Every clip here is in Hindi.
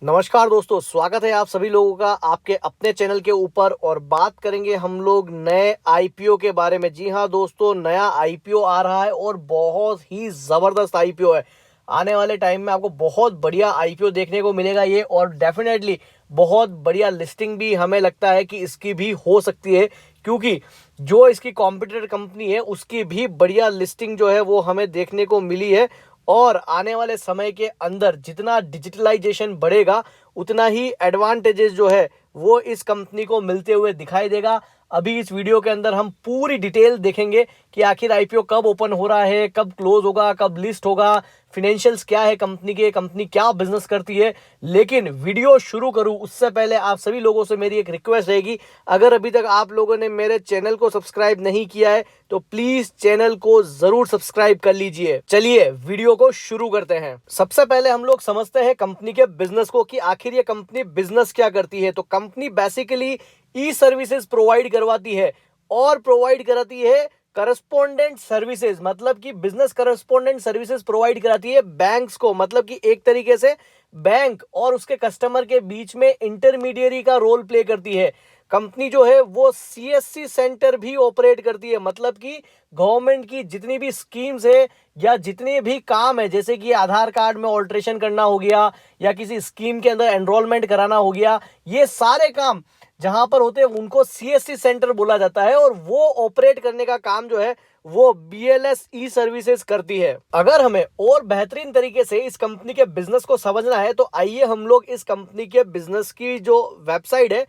नमस्कार दोस्तों, स्वागत है आप सभी लोगों का आपके अपने चैनल के ऊपर। और बात करेंगे हम लोग नए आईपीओ के बारे में। जी हाँ दोस्तों, नया आईपीओ आ रहा है और बहुत ही ज़बरदस्त आईपीओ है। आने वाले टाइम में आपको बहुत बढ़िया आईपीओ देखने को मिलेगा ये, और डेफिनेटली बहुत बढ़िया लिस्टिंग भी हमें लगता है कि इसकी भी हो सकती है, क्योंकि जो इसकी कॉम्पिटिटर कंपनी है उसकी भी बढ़िया लिस्टिंग जो है वो हमें देखने को मिली है। और आने वाले समय के अंदर जितना डिजिटलाइजेशन बढ़ेगा उतना ही एडवांटेजेस जो है वो इस कंपनी को मिलते हुए दिखाई देगा। अभी इस वीडियो के अंदर हम पूरी डिटेल देखेंगे कि आखिर आईपीओ कब ओपन हो रहा है, कब क्लोज होगा, कब लिस्ट होगा, फिनेंशियल्स क्या है कंपनी के, कंपनी क्या बिजनेस करती है। लेकिन वीडियो शुरू करूं उससे पहले आप सभी लोगों से मेरी एक रिक्वेस्ट रहेगी, अगर अभी तक आप लोगों ने मेरे चैनल को सब्सक्राइब नहीं किया है तो प्लीज चैनल को जरूर सब्सक्राइब कर लीजिए। चलिए वीडियो को शुरू करते हैं। सबसे पहले हम लोग समझते हैं कंपनी के बिजनेस को कि आखिर ये कंपनी बिजनेस क्या करती है। तो कंपनी बेसिकली ई सर्विसेज प्रोवाइड करवाती है और प्रोवाइड कराती है करस्पोंडेंट सर्विसेज, मतलब कि बिजनेस करस्पोंडेंट सर्विसेज प्रोवाइड कराती है बैंक्स को। मतलब कि एक तरीके से बैंक और उसके कस्टमर के बीच में इंटरमीडियरी का रोल प्ले करती है। कंपनी जो है वो सीएससी सेंटर भी ऑपरेट करती है, मतलब कि गवर्नमेंट की जितनी भी स्कीम्स है या जितने भी काम है, जैसे कि आधार कार्ड में ऑल्ट्रेशन करना हो गया या किसी स्कीम के अंदर एनरोलमेंट कराना हो गया, ये सारे काम जहां पर होते हैं उनको सीएससी सेंटर बोला जाता है। और वो ऑपरेट करने का काम जो है वो बीएलएस ई सर्विसेज करती है। अगर हमें और बेहतरीन तरीके से इस कंपनी के बिजनेस को समझना है तो आइए हम लोग इस कंपनी के बिजनेस की जो वेबसाइट है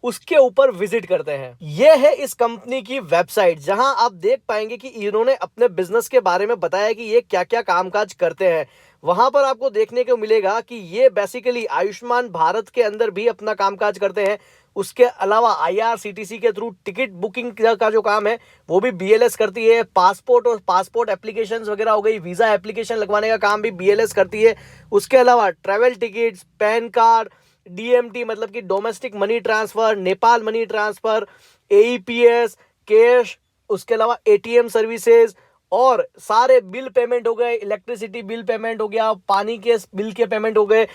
उसके ऊपर विजिट करते हैं। यह है इस कंपनी की वेबसाइट, जहां आप देख पाएंगे कि इन्होंने अपने बिजनेस के बारे में बताया कि ये क्या क्या कामकाज करते हैं। वहां पर आपको देखने को मिलेगा कि ये बेसिकली आयुष्मान भारत के अंदर भी अपना कामकाज करते हैं। उसके अलावा आईआरसीटीसी के थ्रू टिकट बुकिंग का जो काम है वो भी बीएलएस करती है। पासपोर्ट और पासपोर्ट एप्लीकेशंस वगैरह हो गई, वीजा एप्लीकेशन लगवाने का काम भी बीएलएस करती है। उसके अलावा travel tickets, pan card, DMT मतलब कि domestic money transfer, Nepal money transfer, AEPS, cash, उसके अलावा एटीएम सर्विसेज और सारे बिल पेमेंट हो गए, इलेक्ट्रिसिटी बिल पेमेंट हो गया, पानी के बिल के पेमेंट हो गए।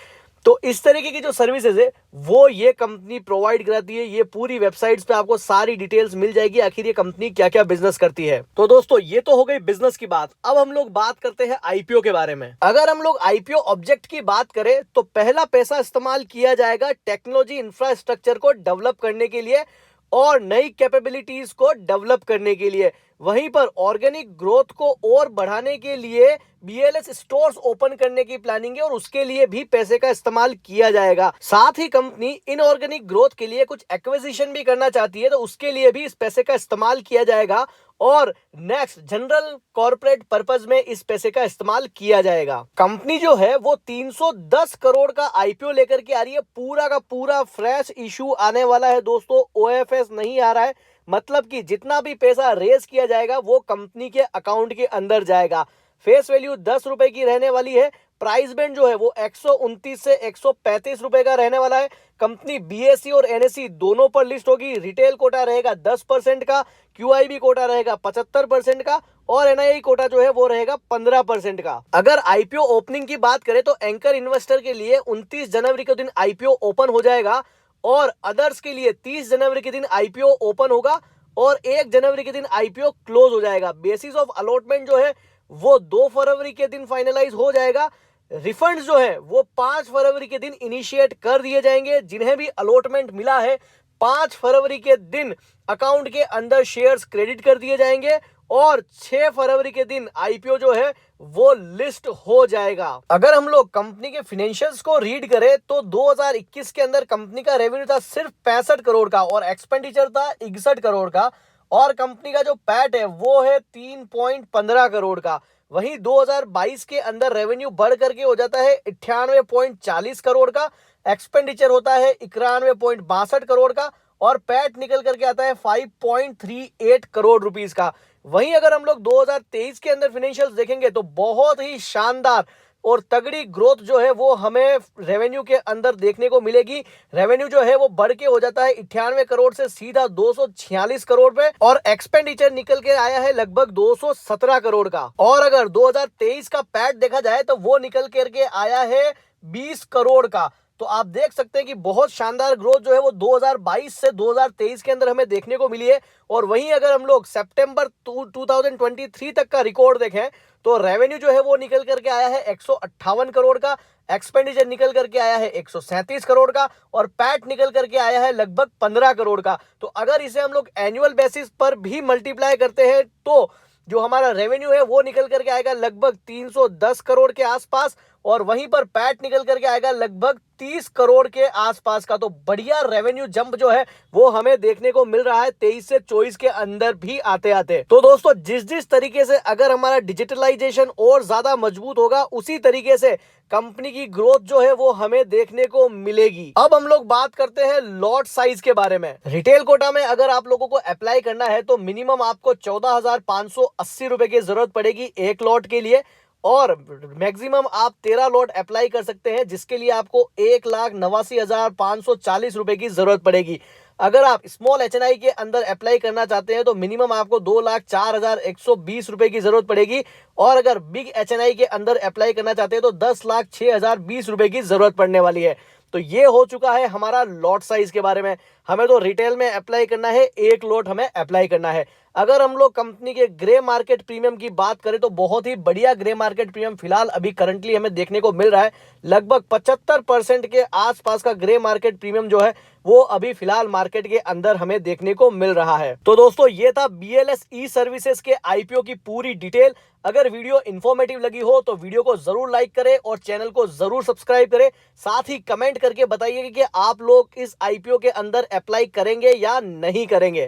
तो इस तरीके की जो सर्विसेज है वो ये कंपनी प्रोवाइड कराती है। ये पूरी वेबसाइट्स पे आपको सारी डिटेल्स मिल जाएगी आखिर ये कंपनी क्या क्या बिजनेस करती है। तो दोस्तों ये तो हो गई बिजनेस की बात। अब हम लोग बात करते हैं आईपीओ के बारे में। अगर हम लोग आईपीओ ऑब्जेक्ट की बात करें तो पहला पैसा इस्तेमाल किया जाएगा टेक्नोलॉजी इंफ्रास्ट्रक्चर को डेवलप करने के लिए और नई कैपेबिलिटीज को डेवलप करने के लिए। वहीं पर ऑर्गेनिक ग्रोथ को और बढ़ाने के लिए बीएलएस स्टोर्स ओपन करने की प्लानिंग है और उसके लिए भी पैसे का इस्तेमाल किया जाएगा। साथ ही कंपनी इनऑर्गेनिक ग्रोथ के लिए कुछ एक्विजिशन भी करना चाहती है, तो उसके लिए भी इस पैसे का इस्तेमाल किया जाएगा और नेक्स्ट जनरल कॉर्पोरेट पर्पस में इस पैसे का इस्तेमाल किया जाएगा। कंपनी जो है वो 310 करोड़ का आईपीओ लेकर के आ रही है। पूरा का पूरा फ्रेश इशू आने वाला है दोस्तों, ओएफएस नहीं आ रहा है। मतलब कि जितना भी पैसा रेज किया जाएगा वो कंपनी के अकाउंट के अंदर जाएगा। फेस वैल्यू 10 रुपए की रहने वाली है। प्राइस बैंड जो है वो 129 से 135 रुपए का रहने वाला है। कंपनी बीएसई और एनएसई दोनों पर लिस्ट होगी। रिटेल कोटा रहेगा 10% का, क्यूआईबी कोटा रहेगा 75% का और एनआईआई कोटा जो है वो रहेगा 15% का। अगर आईपीओ ओपनिंग की बात करें तो एंकर इन्वेस्टर के लिए 29 जनवरी के दिन आईपीओ ओपन हो जाएगा और अदर्स के लिए 30 जनवरी के दिन आईपीओ ओपन होगा और 1 जनवरी के दिन आईपीओ क्लोज हो जाएगा। बेसिस ऑफ अलॉटमेंट जो है वो 2 फरवरी के दिन फाइनलाइज हो जाएगा। रिफंड्स जो है वो 5 फरवरी के दिन इनिशिएट कर दिए जाएंगे। जिन्हें भी अलॉटमेंट मिला है 5 फरवरी के दिन अकाउंट के अंदर शेयर्स क्रेडिट कर दिए जाएंगे और 6 फरवरी के दिन आईपीओ जो है वो लिस्ट हो जाएगा। अगर हम लोग कंपनी के फाइनेंशियल्स को रीड करें तो 2021 के अंदर कंपनी का रेवेन्यू था सिर्फ 65 करोड़ का और एक्सपेंडिचर था 61 करोड़ का और कंपनी का जो पैट है वो है 3.15 करोड़ का। वहीं 2022 के अंदर रेवेन्यू बढ़ करके हो जाता है 98.40 करोड़ का, एक्सपेंडिचर होता है 91.62 करोड़ का और पैट निकल करके आता है 5.38 करोड़ रुपीस का। वहीं अगर हम लोग 2023 के अंदर फाइनेंशियल्स देखेंगे तो बहुत ही शानदार और तगड़ी ग्रोथ जो है वो हमें रेवेन्यू के अंदर देखने को मिलेगी। रेवेन्यू जो है वो बढ़ के हो जाता है 98 करोड़ से सीधा 246 करोड़ पे और एक्सपेंडिचर निकल के आया है लगभग 217 करोड़ का। और अगर 2023 का पैट देखा जाए तो वो निकल करके आया है 20 करोड़ का। तो आप देख सकते हैं कि बहुत शानदार ग्रोथ जो है वो 2022 से 2023 के अंदर हमें देखने को मिली है। और वहीं अगर हम लोग सितंबर 2023 तक का रिकॉर्ड देखें तो रेवेन्यू जो है वो निकल करके आया है 158 करोड़ का, एक्सपेंडिचर निकल करके आया है 137 करोड़ का और पैट निकल करके आया है लगभग 15 करोड़ का। तो अगर इसे हम लोग एनुअल बेसिस पर भी मल्टीप्लाई करते हैं तो जो हमारा रेवेन्यू है वो निकल करके आएगा लगभग 310 करोड़ के आसपास और वहीं पर पैट निकल करके आएगा लगभग 30 करोड़ के आसपास का। तो बढ़िया रेवेन्यू जंप जो है वो हमें देखने को मिल रहा है 23 से 24 के अंदर भी आते आते। तो दोस्तों जिस तरीके से अगर हमारा डिजिटलाइजेशन और ज्यादा मजबूत होगा उसी तरीके से कंपनी की ग्रोथ जो है वो हमें देखने को मिलेगी। अब हम लोग बात करते हैं लॉट साइज के बारे में। रिटेल कोटा में अगर आप लोगों को अप्लाई करना है तो मिनिमम आपको 14,580 रुपए की जरूरत पड़ेगी एक लॉट के लिए और मैक्सिमम आप 13 लॉट अप्लाई कर सकते हैं जिसके लिए आपको 1,89,540 रुपए की जरूरत पड़ेगी। अगर आप स्मॉल एचएनआई के अंदर अप्लाई करना चाहते हैं तो मिनिमम आपको 2,04,120 रुपए की जरूरत पड़ेगी और अगर बिग एचएनआई के अंदर अप्लाई करना चाहते हैं तो 10,06,020 रुपए की जरूरत पड़ने वाली है। तो ये हो चुका है हमारा लॉट साइज के बारे में। हमें तो रिटेल में अप्लाई करना है, एक लॉट हमें अप्लाई करना है। अगर हम लोग कंपनी के ग्रे मार्केट प्रीमियम की बात करें तो बहुत ही बढ़िया ग्रे मार्केट प्रीमियम फिलहाल अभी करंटली हमें देखने को मिल रहा है। लगभग 75% के आसपास का ग्रे मार्केट प्रीमियम जो है वो अभी फिलहाल मार्केट के अंदर हमें देखने को मिल रहा है। तो दोस्तों ये था BLS ई सर्विसेज के आईपीओ की पूरी डिटेल। अगर वीडियो इन्फॉर्मेटिव लगी हो तो वीडियो को जरूर लाइक करें और चैनल को जरूर सब्सक्राइब करें। साथ ही कमेंट करके बताइए कि आप लोग इस आईपीओ के अंदर अप्लाई करेंगे या नहीं करेंगे।